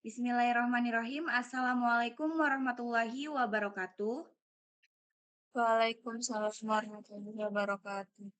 Bismillahirrahmanirrahim. Assalamualaikum warahmatullahi wabarakatuh. Waalaikumsalam warahmatullahi wabarakatuh.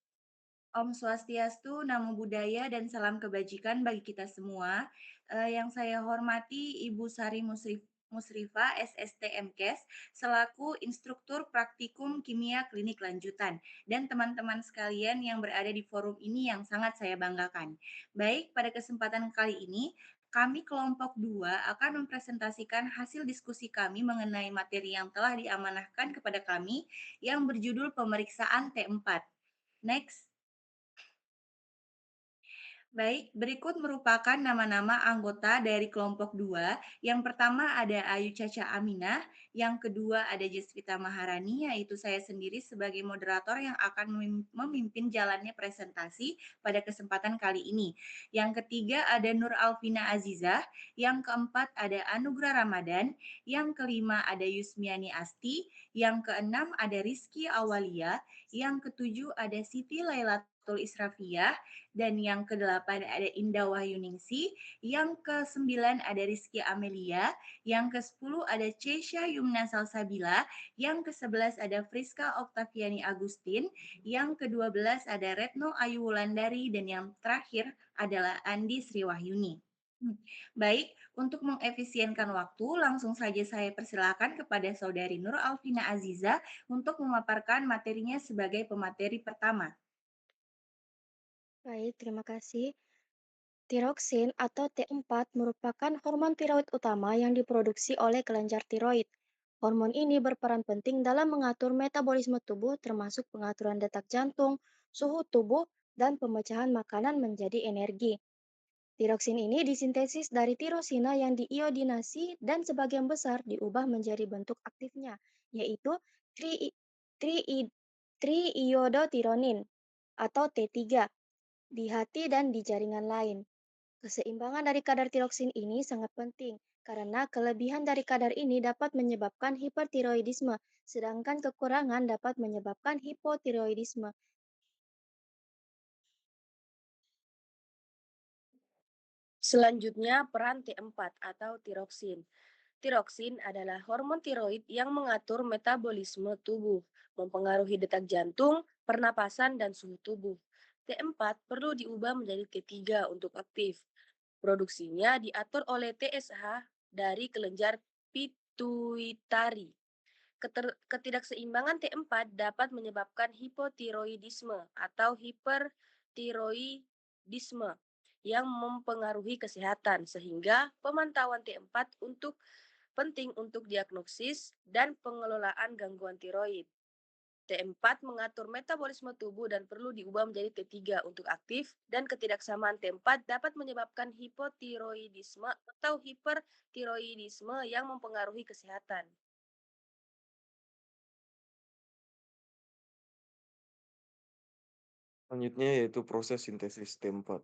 Om Swastiastu, Namo Buddhaya, dan salam kebajikan bagi kita semua. Yang saya hormati Ibu Sari Musrifa, SST MKes, selaku instruktur praktikum kimia klinik lanjutan, dan teman-teman sekalian yang berada di forum ini yang sangat saya banggakan. Baik, pada kesempatan kali ini, kami kelompok 2 akan mempresentasikan hasil diskusi kami mengenai materi yang telah diamanahkan kepada kami yang berjudul pemeriksaan T4. Next. Baik, berikut merupakan nama-nama anggota dari kelompok 2. Yang pertama ada Ayu Caca Aminah, yang kedua ada Jesvita Maharani, yaitu saya sendiri sebagai moderator yang akan memimpin jalannya presentasi pada kesempatan kali ini. Yang ketiga ada Nur Alvina Azizah, yang keempat ada Anugrah Ramadan, yang kelima ada Yusmiani Asti, yang keenam ada Rizky Awalia, yang ketujuh ada Siti Lailatul Israfiyah, dan yang ke-8 ada Indah Wahyuningsi, yang ke-9 ada Rizky Amelia, yang ke-10 ada Cesha Yumna Salsabila, yang ke-11 ada Friska Oktaviani Agustin, yang ke-12 ada Retno Ayu Wulandari, dan yang terakhir adalah Andi Sriwahyuni. Baik, untuk mengefisienkan waktu, langsung saja saya persilakan kepada Saudari Nur Alvina Aziza untuk memaparkan materinya sebagai pemateri pertama. Baik, terima kasih. Tiroksin atau T4 merupakan hormon tiroid utama yang diproduksi oleh kelenjar tiroid. Hormon ini berperan penting dalam mengatur metabolisme tubuh termasuk pengaturan detak jantung, suhu tubuh, dan pemecahan makanan menjadi energi. Tiroksin ini disintesis dari tirosina yang diiodinasi dan sebagian besar diubah menjadi bentuk aktifnya, yaitu tri, tri, triiodotironin atau T3 di hati dan di jaringan lain. Keseimbangan dari kadar tiroksin ini sangat penting karena kelebihan dari kadar ini dapat menyebabkan hipertiroidisme, sedangkan kekurangan dapat menyebabkan hipotiroidisme. Selanjutnya, peran T4 atau tiroksin. Tiroksin adalah hormon tiroid yang mengatur metabolisme tubuh, mempengaruhi detak jantung, pernapasan, dan suhu tubuh. T4 perlu diubah menjadi T3 untuk aktif. Produksinya diatur oleh TSH dari kelenjar pituitari. Ketidakseimbangan T4 dapat menyebabkan hipotiroidisme atau hipertiroidisme yang mempengaruhi kesehatan sehingga pemantauan T4 penting untuk diagnosis dan pengelolaan gangguan tiroid. T4 mengatur metabolisme tubuh dan perlu diubah menjadi T3 untuk aktif dan ketidaksamaan T4 dapat menyebabkan hipotiroidisme atau hipertiroidisme yang mempengaruhi kesehatan. Selanjutnya yaitu proses sintesis T4.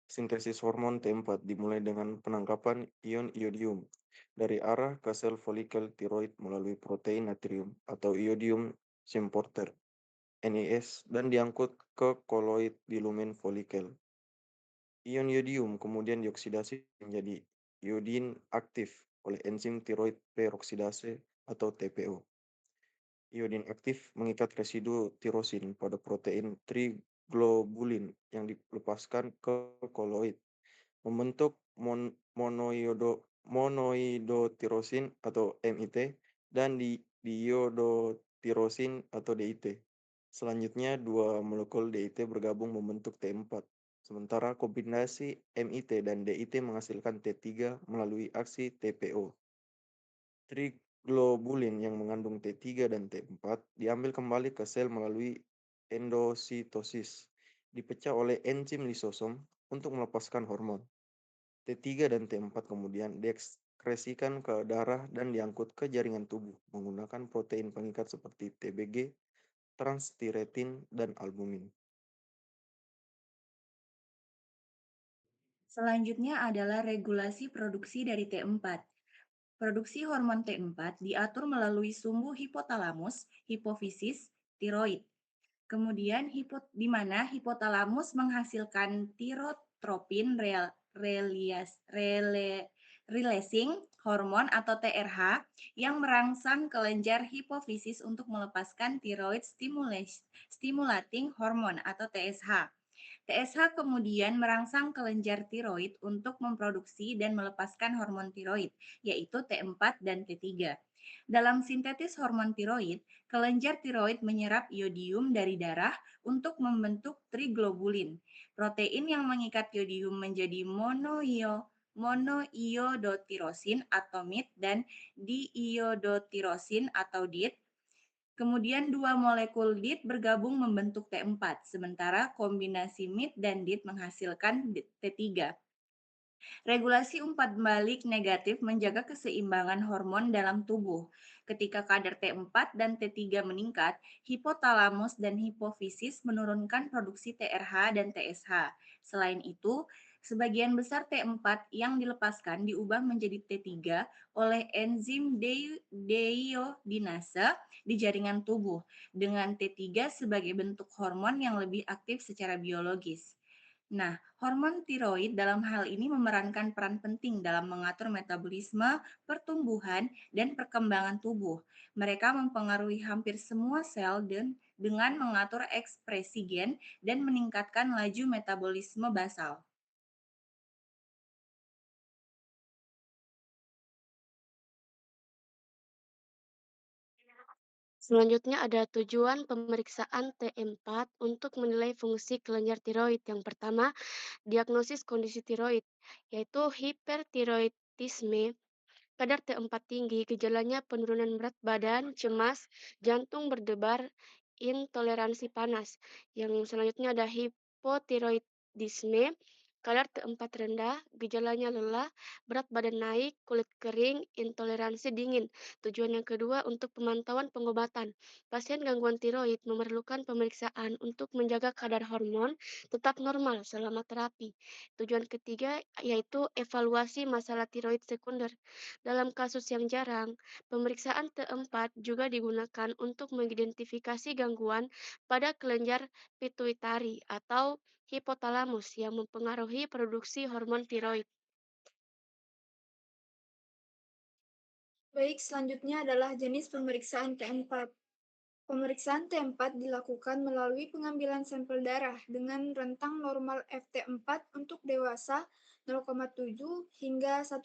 Sintesis hormon T4 dimulai dengan penangkapan ion iodium dari arah ke sel folikel tiroid melalui protein natrium atau iodium symporter (NAS) dan diangkut ke koloid di lumen folikel. Ion iodium kemudian dioksidasi menjadi iodin aktif oleh enzim tiroid peroksidase atau TPO. Iodin aktif mengikat residu tirosin pada protein triglobulin yang dilepaskan ke koloid, membentuk monoiodotirosin atau MIT dan diiodotirosin atau DIT. Selanjutnya, dua molekul DIT bergabung membentuk T4. Sementara kombinasi MIT dan DIT menghasilkan T3 melalui aksi TPO. Triglobulin yang mengandung T3 dan T4 diambil kembali ke sel melalui endositosis, dipecah oleh enzim lisosom untuk melepaskan hormon. T3 dan T4 kemudian diekskresikan ke darah dan diangkut ke jaringan tubuh menggunakan protein pengikat seperti TBG, transtiretin, dan albumin. Selanjutnya adalah regulasi produksi dari T4. Produksi hormon T4 diatur melalui sumbu hipotalamus, hipofisis, tiroid. Kemudian di mana hipotalamus menghasilkan tirotropin, releasing hormon atau TRH yang merangsang kelenjar hipofisis untuk melepaskan thyroid stimulating hormone atau TSH. TSH kemudian merangsang kelenjar tiroid untuk memproduksi dan melepaskan hormon tiroid, yaitu T4 dan T3. Dalam sintetis hormon tiroid, kelenjar tiroid menyerap iodium dari darah untuk membentuk triglobulin, protein yang mengikat iodium menjadi monoiodotirosin atau MIT dan diiodotirosin atau DIT. Kemudian dua molekul DIT bergabung membentuk T4, sementara kombinasi MIT dan DIT menghasilkan T3. Regulasi umpan balik negatif menjaga keseimbangan hormon dalam tubuh. Ketika kadar T4 dan T3 meningkat, hipotalamus dan hipofisis menurunkan produksi TRH dan TSH. Selain itu, sebagian besar T4 yang dilepaskan diubah menjadi T3 oleh enzim deiodinase di jaringan tubuh, dengan T3 sebagai bentuk hormon yang lebih aktif secara biologis. Nah, hormon tiroid dalam hal ini memerankan peran penting dalam mengatur metabolisme, pertumbuhan, dan perkembangan tubuh. Mereka mempengaruhi hampir semua sel dengan mengatur ekspresi gen dan meningkatkan laju metabolisme basal. Selanjutnya ada tujuan pemeriksaan T4 untuk menilai fungsi kelenjar tiroid. Yang pertama, diagnosis kondisi tiroid, yaitu hipertiroidisme. Kadar T4 tinggi, gejalanya penurunan berat badan, cemas, jantung berdebar, intoleransi panas. Yang selanjutnya ada hipotiroidisme. Kadar T4 rendah, gejalanya lelah, berat badan naik, kulit kering, intoleransi dingin. Tujuan yang kedua untuk pemantauan pengobatan. Pasien gangguan tiroid memerlukan pemeriksaan untuk menjaga kadar hormon tetap normal selama terapi. Tujuan ketiga yaitu evaluasi masalah tiroid sekunder. Dalam kasus yang jarang, pemeriksaan T4 juga digunakan untuk mengidentifikasi gangguan pada kelenjar pituitari atau hipotalamus yang mempengaruhi produksi hormon tiroid. Baik, selanjutnya adalah jenis pemeriksaan T4. Pemeriksaan T4 dilakukan melalui pengambilan sampel darah dengan rentang normal FT4 untuk dewasa 0,7 hingga 1,9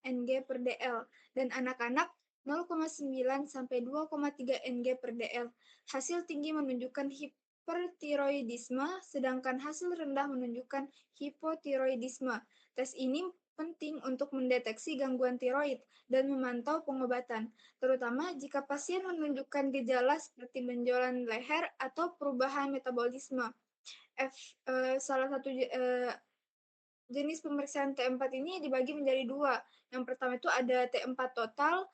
Ng per dl dan anak-anak 0,9 sampai 2,3 Ng per dl. Hasil tinggi menunjukkan hipertiroidisme, sedangkan hasil rendah menunjukkan hipotiroidisme. Tes ini penting untuk mendeteksi gangguan tiroid dan memantau pengobatan, terutama jika pasien menunjukkan gejala seperti benjolan leher atau perubahan metabolisme. Salah satu jenis pemeriksaan T4 ini dibagi menjadi dua. Yang pertama itu ada T4 total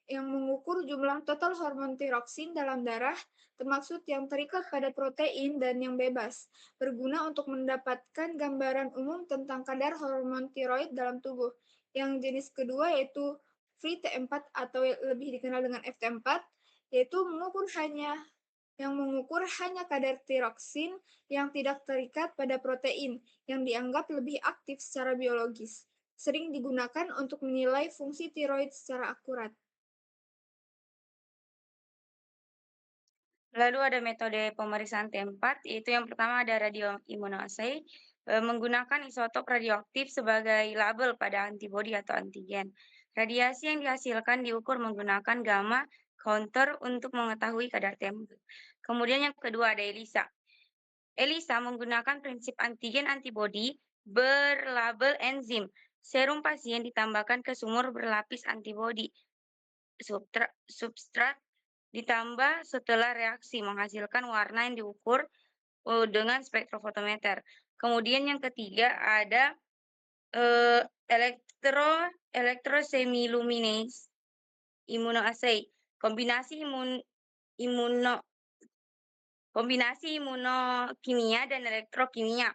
yang mengukur jumlah total hormon tiroksin dalam darah, termaksud yang terikat pada protein dan yang bebas, berguna untuk mendapatkan gambaran umum tentang kadar hormon tiroid dalam tubuh. Yang jenis kedua yaitu free T4 atau lebih dikenal dengan FT4, yaitu mengukur hanya kadar tiroksin yang tidak terikat pada protein, yang dianggap lebih aktif secara biologis. Sering digunakan untuk menilai fungsi tiroid secara akurat. Lalu ada metode pemeriksaan T4, yaitu yang pertama ada radioimmunoassay, menggunakan isotop radioaktif sebagai label pada antibodi atau antigen. Radiasi yang dihasilkan diukur menggunakan gamma counter untuk mengetahui kadar T4. Kemudian yang kedua ada ELISA. ELISA menggunakan prinsip antigen antibodi berlabel enzim. Serum pasien ditambahkan ke sumur berlapis antibodi. Substrat ditambah setelah reaksi menghasilkan warna yang diukur dengan spektrofotometer. Kemudian yang ketiga ada electrochemiluminescence immunoassay. Kombinasi imunokimia dan elektrokimia.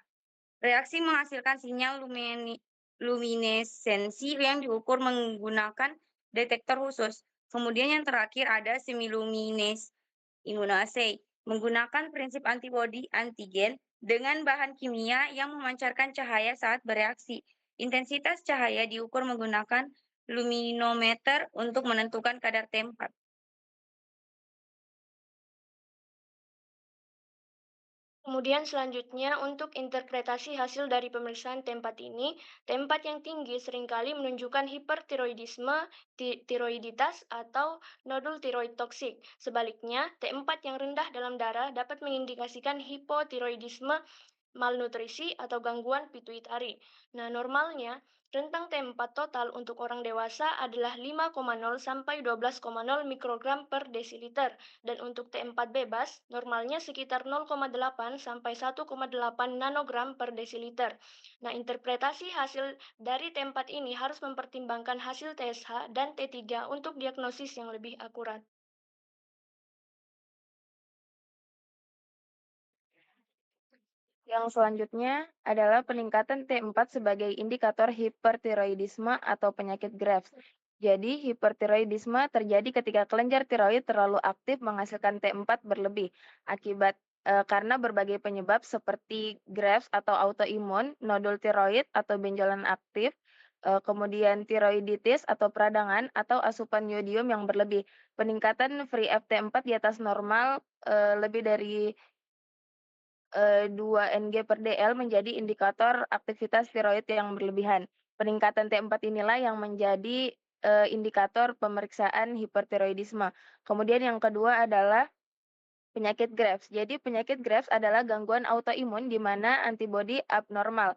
Reaksi menghasilkan sinyal luminesensi yang diukur menggunakan detektor khusus. Kemudian yang terakhir ada semiluminescence immunoassay, menggunakan prinsip antibodi antigen dengan bahan kimia yang memancarkan cahaya saat bereaksi. Intensitas cahaya diukur menggunakan luminometer untuk menentukan kadar T4. Kemudian selanjutnya untuk interpretasi hasil dari pemeriksaan T4 ini, T4 yang tinggi seringkali menunjukkan hipertiroidisme, tiroiditas, atau nodul tiroid toksik. Sebaliknya, T4 yang rendah dalam darah dapat mengindikasikan hipotiroidisme, malnutrisi, atau gangguan pituitari. Nah, normalnya, rentang T4 total untuk orang dewasa adalah 5,0 sampai 12,0 mikrogram per desiliter, dan untuk T4 bebas, normalnya sekitar 0,8 sampai 1,8 nanogram per desiliter. Nah, interpretasi hasil dari T4 ini harus mempertimbangkan hasil TSH dan T3 untuk diagnosis yang lebih akurat. Yang selanjutnya adalah peningkatan T4 sebagai indikator hipertiroidisme atau penyakit Graves. Jadi, hipertiroidisme terjadi ketika kelenjar tiroid terlalu aktif menghasilkan T4 berlebih karena berbagai penyebab seperti Graves atau autoimun, nodul tiroid atau benjolan aktif, kemudian tiroiditis atau peradangan atau asupan yodium yang berlebih. Peningkatan free FT4 di atas normal lebih dari 2 Ng/dl menjadi indikator aktivitas tiroid yang berlebihan. Peningkatan T4 inilah yang menjadi indikator pemeriksaan hipertiroidisme. Kemudian yang kedua adalah penyakit Graves. Jadi penyakit Graves adalah gangguan autoimun di mana antibodi abnormal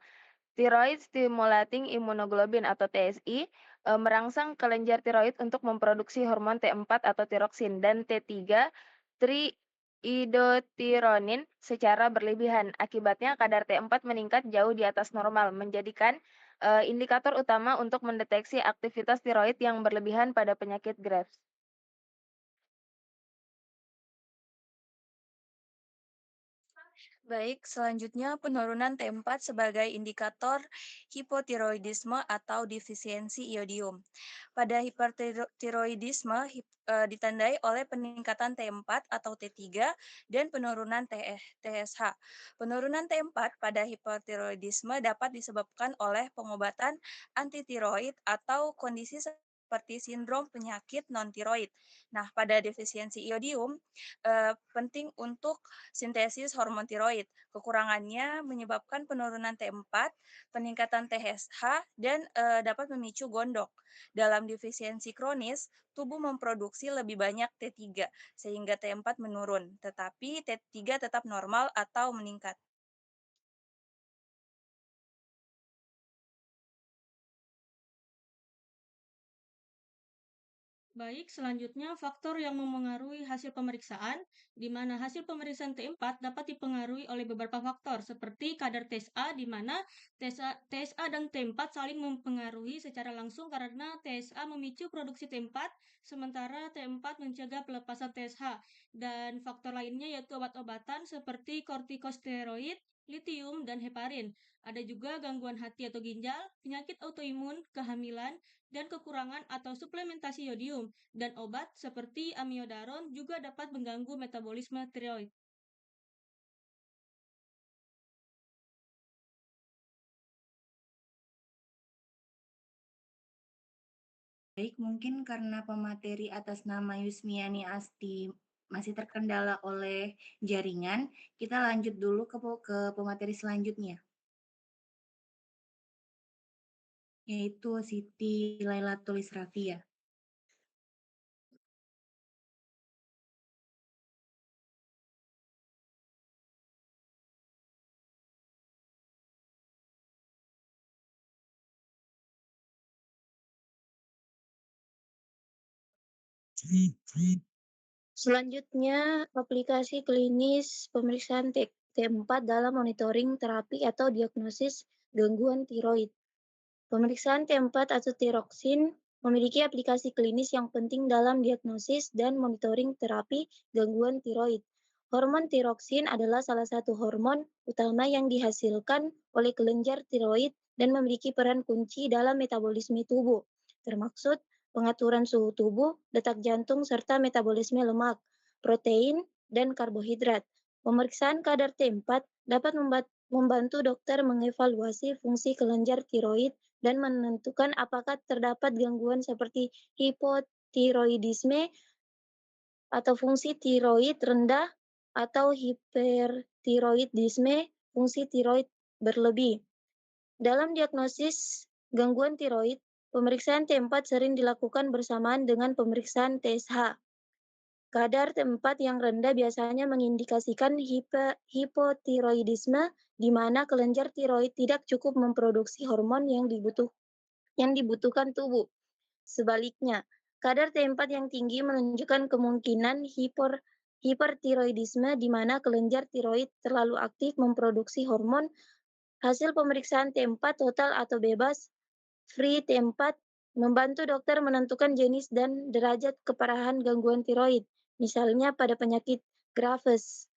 Thyroid Stimulating Immunoglobulin atau TSI merangsang kelenjar tiroid untuk memproduksi hormon T4 atau tiroksin dan T3 triiodothyronin secara berlebihan. Akibatnya kadar T4 meningkat jauh di atas normal, menjadikan indikator utama untuk mendeteksi aktivitas tiroid yang berlebihan pada penyakit Graves. Baik, selanjutnya penurunan T4 sebagai indikator hipotiroidisme atau defisiensi iodium. Pada hipertiroidisme ditandai oleh peningkatan T4 atau T3 dan penurunan TSH. Penurunan T4 pada hipertiroidisme dapat disebabkan oleh pengobatan antitiroid atau kondisi seperti sindrom penyakit non-tiroid. Nah, pada defisiensi iodium, penting untuk sintesis hormon tiroid. Kekurangannya menyebabkan penurunan T4, peningkatan TSH, dan dapat memicu gondok. Dalam defisiensi kronis, tubuh memproduksi lebih banyak T3 sehingga T4 menurun, tetapi T3 tetap normal atau meningkat. Baik, selanjutnya faktor yang memengaruhi hasil pemeriksaan, di mana hasil pemeriksaan T4 dapat dipengaruhi oleh beberapa faktor, seperti kadar TSA, di mana TSA dan T4 saling mempengaruhi secara langsung karena TSA memicu produksi T4, sementara T4 mencegah pelepasan TSH. Dan faktor lainnya yaitu obat-obatan seperti kortikosteroid, litium, dan heparin. Ada juga gangguan hati atau ginjal, penyakit autoimun, kehamilan, dan kekurangan atau suplementasi yodium, dan obat seperti amiodaron juga dapat mengganggu metabolisme tiroid. Baik, mungkin karena pemateri atas nama Yusmiani Asti masih terkendala oleh jaringan, kita lanjut dulu ke pemateri selanjutnya, yaitu Siti Laila Tulis Rafia. Selanjutnya, aplikasi klinis pemeriksaan T4 dalam monitoring terapi atau diagnosis gangguan tiroid. Pemeriksaan T4 atau tiroksin memiliki aplikasi klinis yang penting dalam diagnosis dan monitoring terapi gangguan tiroid. Hormon tiroksin adalah salah satu hormon utama yang dihasilkan oleh kelenjar tiroid dan memiliki peran kunci dalam metabolisme tubuh, termaksud pengaturan suhu tubuh, detak jantung, serta metabolisme lemak, protein, dan karbohidrat. Pemeriksaan kadar T4 dapat membantu dokter mengevaluasi fungsi kelenjar tiroid dan menentukan apakah terdapat gangguan seperti hipotiroidisme atau fungsi tiroid rendah atau hipertiroidisme, fungsi tiroid berlebih. Dalam diagnosis gangguan tiroid, pemeriksaan T4 sering dilakukan bersamaan dengan pemeriksaan TSH. Kadar T4 yang rendah biasanya mengindikasikan hipotiroidisme, di mana kelenjar tiroid tidak cukup memproduksi hormon yang dibutuhkan tubuh. Sebaliknya, kadar T4 yang tinggi menunjukkan kemungkinan hipertiroidisme, di mana kelenjar tiroid terlalu aktif memproduksi hormon. Hasil pemeriksaan T4 total atau bebas free T4 membantu dokter menentukan jenis dan derajat keparahan gangguan tiroid, misalnya pada penyakit Graves,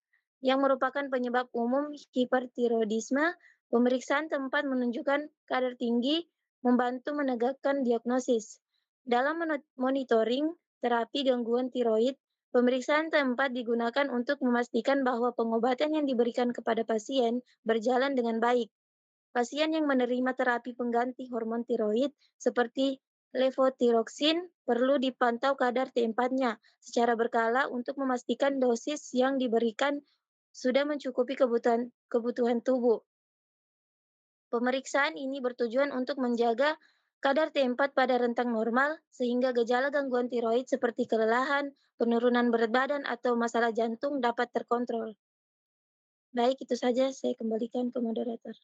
yang merupakan penyebab umum hipertiroidisme. Pemeriksaan T4 menunjukkan kadar tinggi, membantu menegakkan diagnosis. Dalam monitoring terapi gangguan tiroid, pemeriksaan T4 digunakan untuk memastikan bahwa pengobatan yang diberikan kepada pasien berjalan dengan baik. Pasien yang menerima terapi pengganti hormon tiroid seperti levothyroxine perlu dipantau kadar T4-nya secara berkala untuk memastikan dosis yang diberikan sudah mencukupi kebutuhan tubuh. Pemeriksaan ini bertujuan untuk menjaga kadar T4 pada rentang normal sehingga gejala gangguan tiroid seperti kelelahan, penurunan berat badan, atau masalah jantung dapat terkontrol. Baik, itu saja saya kembalikan ke moderator.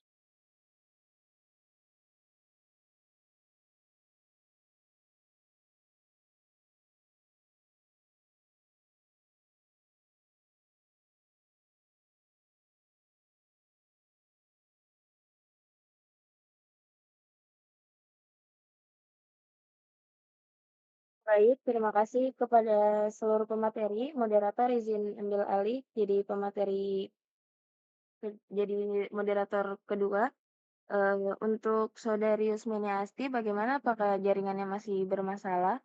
Baik, terima kasih kepada seluruh pemateri. Moderator izin ambil alih jadi moderator kedua. Untuk Saudari Yusmini Asti, bagaimana? Apakah jaringannya masih bermasalah?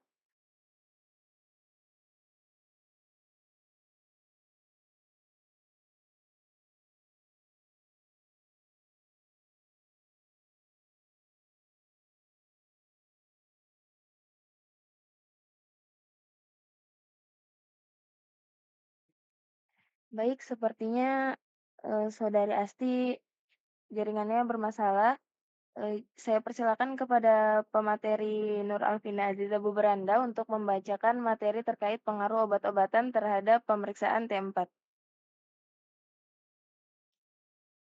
Baik, sepertinya Saudari Asti jaringannya bermasalah. Saya persilakan kepada pemateri Nur Alvina Aziza Buberanda untuk membacakan materi terkait pengaruh obat-obatan terhadap pemeriksaan T4.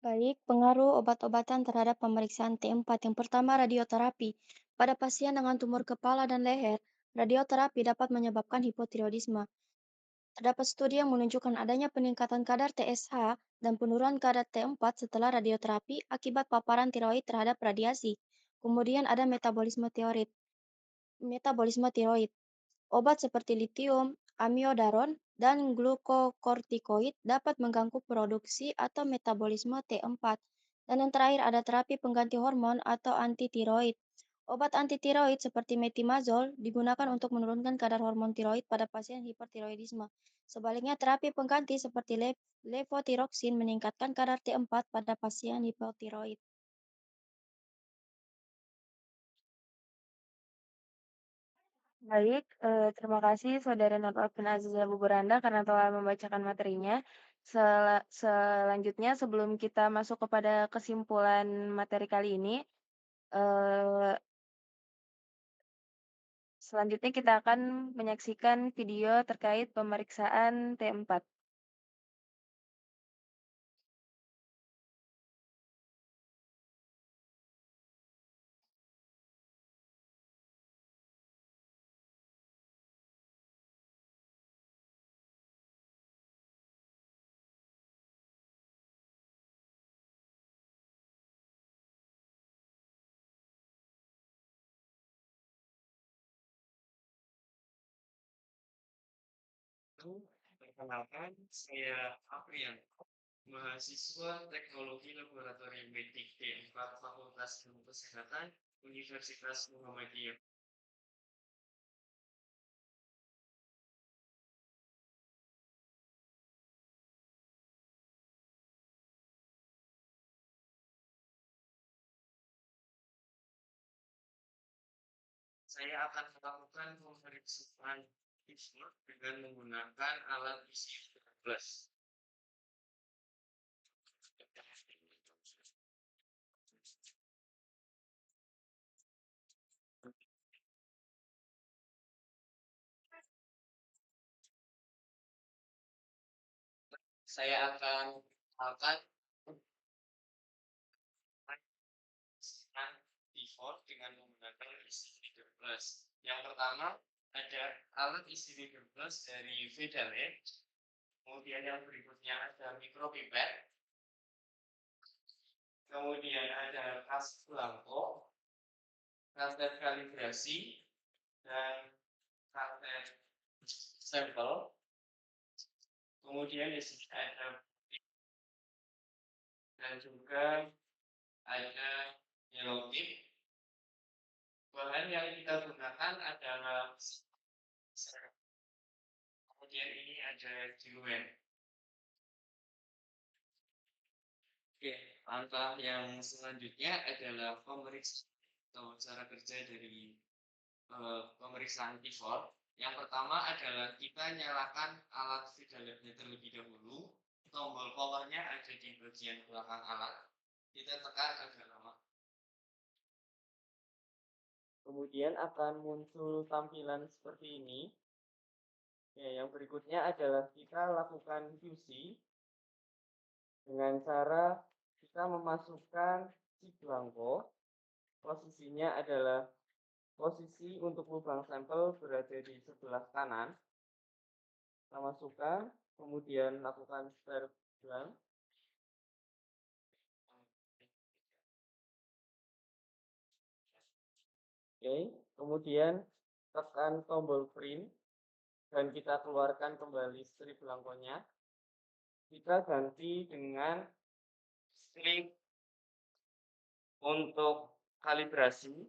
Baik, pengaruh obat-obatan terhadap pemeriksaan T4. Yang pertama, radioterapi. Pada pasien dengan tumor kepala dan leher, radioterapi dapat menyebabkan hipotiroidisme. Terdapat studi yang menunjukkan adanya peningkatan kadar TSH dan penurunan kadar T4 setelah radioterapi akibat paparan tiroid terhadap radiasi. Kemudian ada metabolisme tiroid. Obat seperti litium, amiodaron, dan glukokortikoid dapat mengganggu produksi atau metabolisme T4. Dan yang terakhir ada terapi pengganti hormon atau anti-tiroid. Obat anti-tiroid seperti metimazol digunakan untuk menurunkan kadar hormon tiroid pada pasien hipertiroidisme. Sebaliknya, terapi pengganti seperti levothyroxine meningkatkan kadar T4 pada pasien hipotiroid. Baik, terima kasih Saudara Nur Alvina Aziza Buberanda karena telah membacakan materinya. Selanjutnya, sebelum kita masuk kepada kesimpulan materi kali ini, eh, selanjutnya kita akan menyaksikan video terkait pemeriksaan T4. Perkenalkan, saya Aprian, mahasiswa Teknologi Laboratorium Medik D4 Fakultas Ilmu Kesehatan Universitas Muhammadiyah. saya akan melakukan pemeriksaan default dengan menggunakan alat isi plus. Saya akan melakukan default dengan menggunakan isi plus. Yang pertama ada alat isi plus dari Vedale. Kemudian yang berikutnya ada micropipette. Kemudian ada kas blanco, katet kalibrasi, dan katet sampel. Kemudian di sini ada dan juga ada yellow tip. Bahan yang kita gunakan adalah kemudian ini ada diluent. Oke, langkah yang selanjutnya adalah pemeriksaan atau cara kerja dari pemeriksaan default. Yang pertama adalah kita nyalakan alat Vedale-nya terlebih dahulu. Tombol powernya ada di bagian belakang alat. Kita tekan agak lama. Kemudian akan muncul tampilan seperti ini. Ya, yang berikutnya adalah kita lakukan QC dengan cara kita memasukkan si blanco. Posisinya adalah posisi untuk lubang sampel berada di sebelah kanan. Kita masukkan, kemudian lakukan start blank. Oke, kemudian tekan tombol print dan kita keluarkan kembali strip blankonya. Kita ganti dengan strip untuk kalibrasi.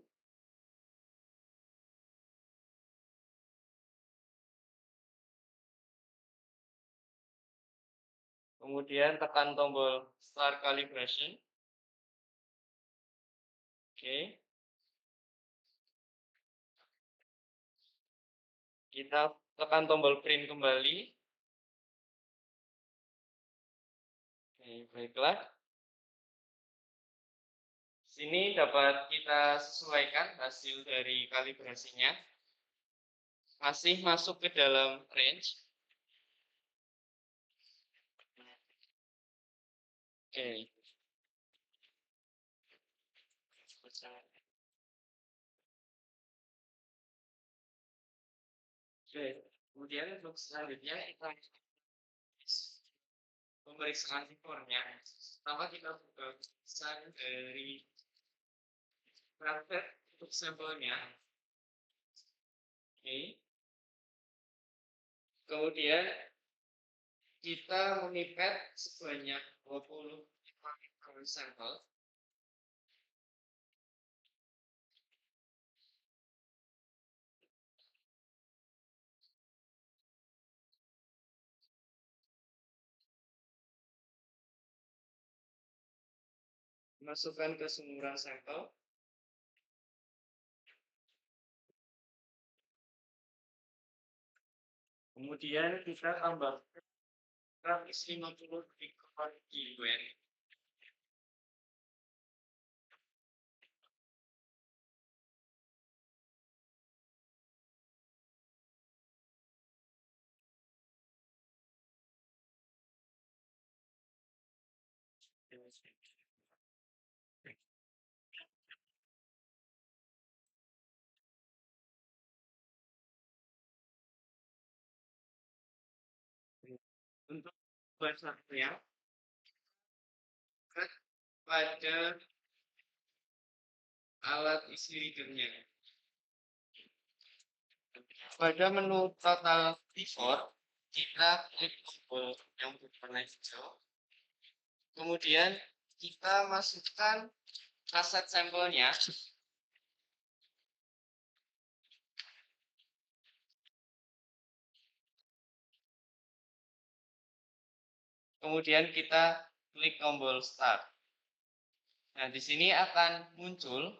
Kemudian tekan tombol start calibration. Oke. Kita tekan tombol print kembali. Oke, baiklah. Sini dapat kita sesuaikan hasil dari kalibrasinya. Masih masuk ke dalam range. Oke. Oke, kemudian untuk selanjutnya kita pemeriksaan impornya. Pertama kita buka pesan dari praktek untuk sampelnya. Oke. Kemudian kita menipet sebanyak 20 sampel. Masukkan ke sumuran sampel. Kemudian kita tambahkan 150 picofarad diluent. Untuk basarnya pada alat isi readernya. Pada menu total default, kita klik tombol yang berwarna hijau. Kemudian kita masukkan kaset sampelnya. Kemudian kita klik tombol start. Nah, di sini akan muncul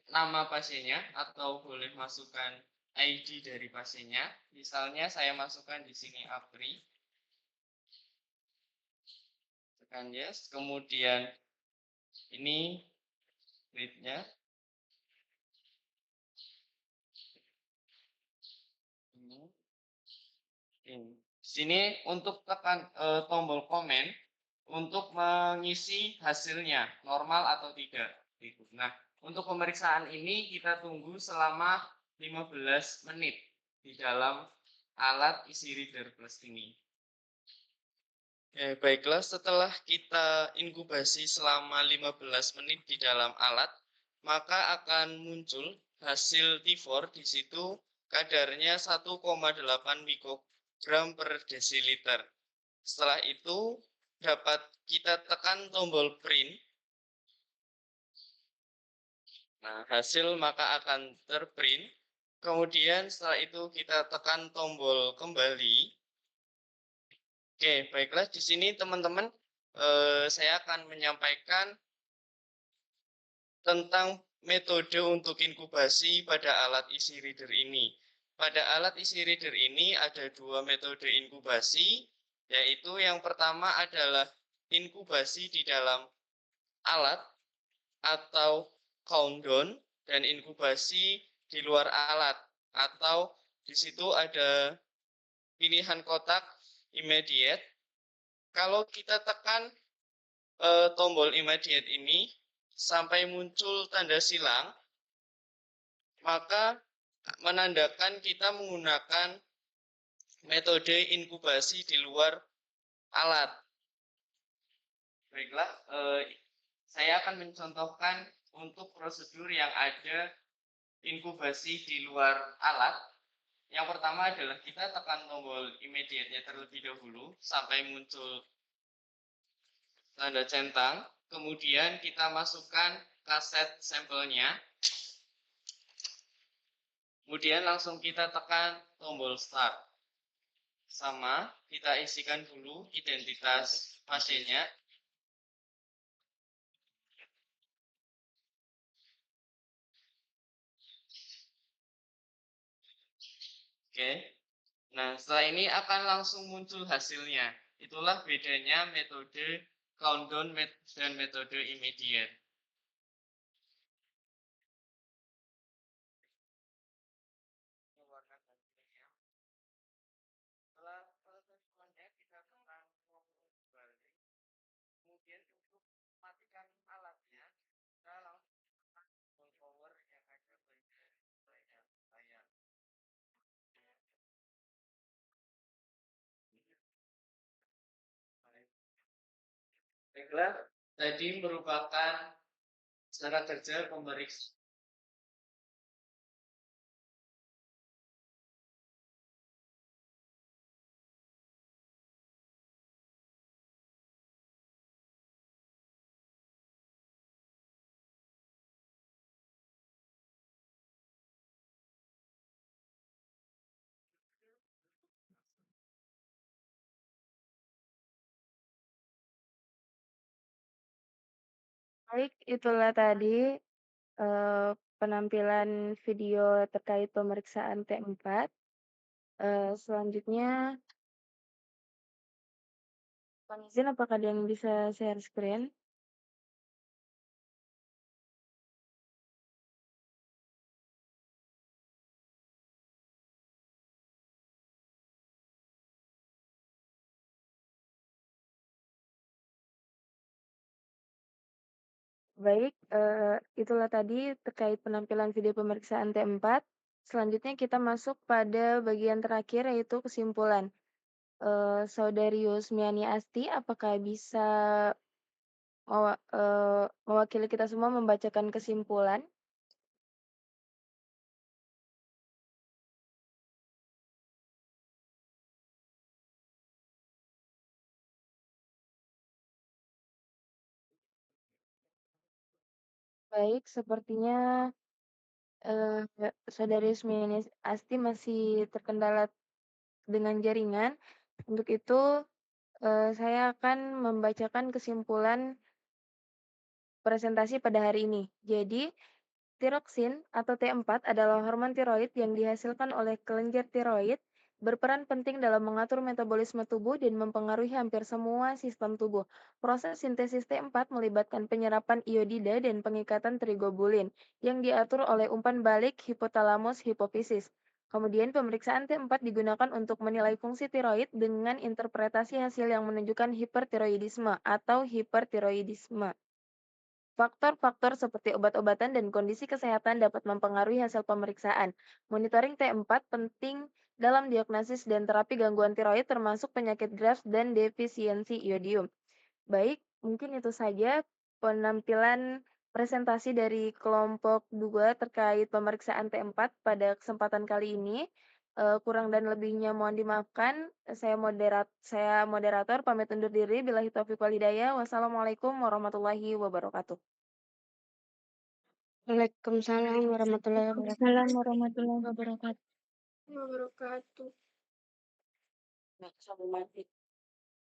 nama pasiennya atau boleh masukkan ID dari pasiennya. Misalnya saya masukkan di sini Apri. Tekan yes. Kemudian ini read-nya. Ini. Di sini untuk tekan tombol komen untuk mengisi hasilnya normal atau tidak. Gitu. Nah, untuk pemeriksaan ini kita tunggu selama 15 menit di dalam alat isi reader plus ini. Baiklah, setelah kita inkubasi selama 15 menit di dalam alat, maka akan muncul hasil T4 di situ kadarnya 1,8 mikrogram per desiliter. Setelah itu dapat kita tekan tombol print. Nah, hasil maka akan terprint. Kemudian setelah itu kita tekan tombol kembali. Oke, baiklah di sini teman-teman saya akan menyampaikan tentang metode untuk inkubasi pada alat isi reader ini. Pada alat isi reader ini ada dua metode inkubasi, yaitu yang pertama adalah inkubasi di dalam alat atau countdown dan inkubasi di luar alat atau di situ ada pilihan kotak immediate. Kalau kita tekan tombol immediate ini sampai muncul tanda silang, maka menandakan kita menggunakan metode inkubasi di luar alat. Baiklah, saya akan mencontohkan untuk prosedur yang ada inkubasi di luar alat. Yang pertama adalah kita tekan tombol immediate-nya terlebih dahulu sampai muncul tanda centang. Kemudian kita masukkan kaset sampelnya. Kemudian langsung kita tekan tombol start. Sama, kita isikan dulu identitas pasiennya. Oke. Nah, setelah ini akan langsung muncul hasilnya. Itulah bedanya metode countdown dan metode immediate. Setelah selesai semuanya, kita tekan tombol kembali. Kemudian untuk matikan alatnya, kita langsung tekan tombol power yang ada bagian layar. Baiklah, tadi merupakan cara kerja pemeriksaan. Baik, itulah tadi penampilan video terkait pemeriksaan T4. Selanjutnya, mohon izin apakah ada yang bisa share screen? Baik, itulah tadi terkait penampilan video pemeriksaan T4. Selanjutnya kita masuk pada bagian terakhir yaitu kesimpulan. Saudari Yusmiani Asti, apakah bisa mewakili kita semua membacakan kesimpulan? Baik, sepertinya Saudari Yusmiani Asti masih terkendala dengan jaringan. Untuk itu, saya akan membacakan kesimpulan presentasi pada hari ini. Jadi, Tiroksin atau T4 adalah hormon tiroid yang dihasilkan oleh kelenjar tiroid, berperan penting dalam mengatur metabolisme tubuh dan mempengaruhi hampir semua sistem tubuh. Proses sintesis T4 melibatkan penyerapan iodida dan pengikatan trigobulin yang diatur oleh umpan balik hipotalamus hipofisis. Kemudian pemeriksaan T4 digunakan untuk menilai fungsi tiroid dengan interpretasi hasil yang menunjukkan hipertiroidisme atau hipertiroidisme. Faktor-faktor seperti obat-obatan dan kondisi kesehatan dapat mempengaruhi hasil pemeriksaan. Monitoring T4 penting dalam diagnosis dan terapi gangguan tiroid termasuk penyakit Graves dan defisiensi iodium. Baik, mungkin itu saja penampilan presentasi dari kelompok 2 terkait pemeriksaan T4 pada kesempatan kali ini. Kurang dan lebihnya mohon dimaafkan. Saya moderator pamit undur diri. Billahi taufiq wal hidayah. Wassalamualaikum warahmatullahi wabarakatuh. Waalaikumsalam warahmatullahi wabarakatuh. Waalaikumsalam warahmatullahi wabarakatuh. Wabarakatuh. Nah, sambil mati.